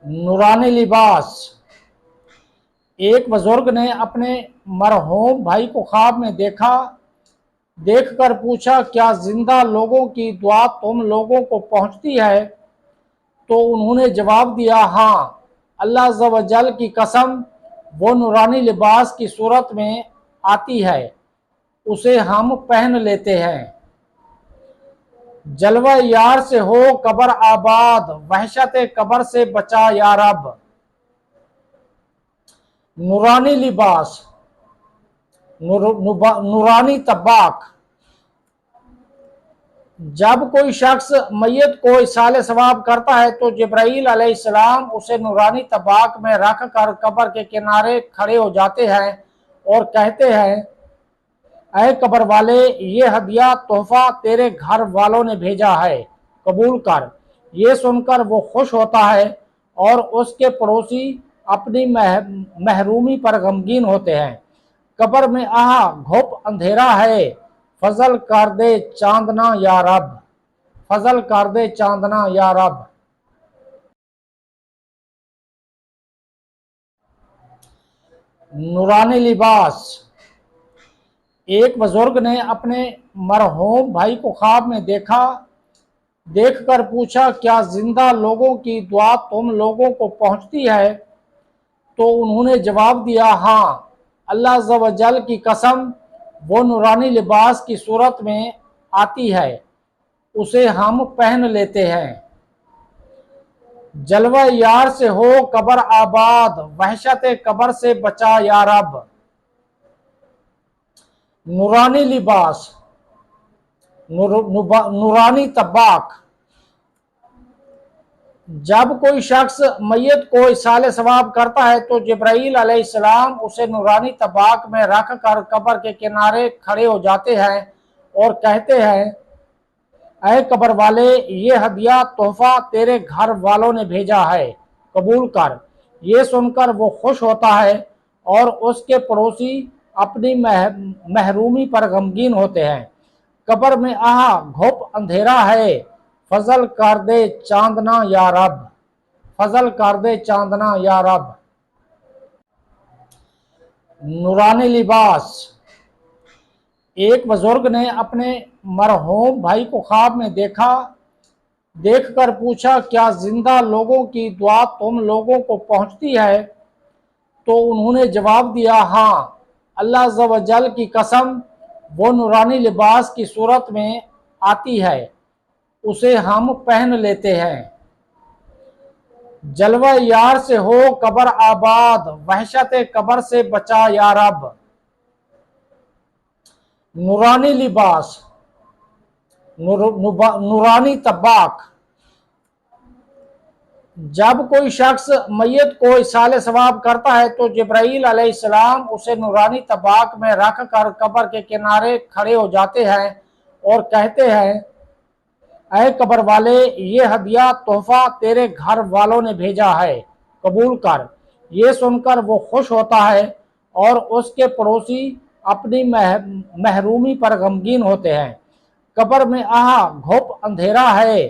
नूरानी लिबास। एक बुजुर्ग ने अपने मरहूम भाई को ख्वाब में देखकर पूछा, क्या जिंदा लोगों की दुआ तुम लोगों को पहुंचती है? तो उन्होंने जवाब दिया, हाँ, अल्लाह अज़्ज़ व जल की कसम, वो नूरानी लिबास की सूरत में आती है, उसे हम पहन लेते हैं। जलवा यार से हो कबर आबाद, वहशत कबर से बचा या रब। नूरानी लिबास, नूरानी तबाक। जब कोई शख्स मैयत को इसाले सवाब करता है तो जिब्राईल अलैहिस्सलाम उसे नूरानी तबाक में रख कर कब्र के किनारे खड़े हो जाते हैं और कहते हैं, ऐ कब्र वाले, ये हदिया तोहफा तेरे घर वालों ने भेजा है, कबूल कर। ये सुनकर वो खुश होता है और उसके पड़ोसी अपनी महरूमी पर गमगीन होते हैं। कब्र में आहा घुप अंधेरा है, फजल कर दे चांदना या रब, फजल कर दे चांदना या रब। नूरानी लिबास। एक बुजुर्ग ने अपने मरहूम भाई को ख्वाब में देखकर पूछा, क्या जिंदा लोगों की दुआ तुम लोगों को पहुंचती है? तो उन्होंने जवाब दिया, हाँ, अल्लाह अज़्ज़ व जल की कसम, वो नूरानी लिबास की सूरत में आती है, उसे हम पहन लेते हैं। जलवा यार से हो कबर आबाद, वहशत कबर से बचा या रब। नूरानी लिबास, नूरानी तबाक। जब कोई शख्स मैयत को इसाले सवाब करता है तो जिब्राईल अलैहिस्सलाम उसे नूरानी तबाक में रख कर कब्र के किनारे खड़े हो जाते हैं और कहते हैं, ऐ कब्र वाले, ये हदिया तोहफा तेरे घर वालों ने भेजा है, कबूल कर। ये सुनकर वो खुश होता है और उसके पड़ोसी अपनी महरूमी पर गमगीन होते हैं। कब्र में आहा घुप अंधेरा है, फजल कर दे चांदना या रब, फजल कर दे चांदना या रब। नूरानी लिबास। एक बुजुर्ग ने अपने मरहूम भाई को ख्वाब में देखकर पूछा, क्या जिंदा लोगों की दुआ तुम लोगों को पहुंचती है? तो उन्होंने जवाब दिया, हाँ, अल्लाह अज़्ज़ व जल की कसम, वो नूरानी लिबास की सूरत में आती है, उसे हम पहन लेते हैं। जलवा यार से हो कबर आबाद, वहशत कबर से बचा या रब। नूरानी लिबास, नूरानी तबाक। जब कोई शख्स मैयत को इसाले सवाब करता है तो जिब्राईल अलैहिस्सलाम उसे नूरानी तबाक में रख कर कब्र के किनारे खड़े हो जाते हैं और कहते हैं, ऐ कब्र वाले, ये हदिया तोहफा तेरे घर वालों ने भेजा है, कबूल कर। ये सुनकर वो खुश होता है और उसके पड़ोसी अपनी महरूमी पर गमगीन होते हैं। कब्र में आहा घुप अंधेरा है,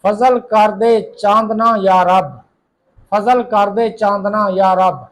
फजल कर दे चांदना या रब, फजल कर दे चांदना या रब।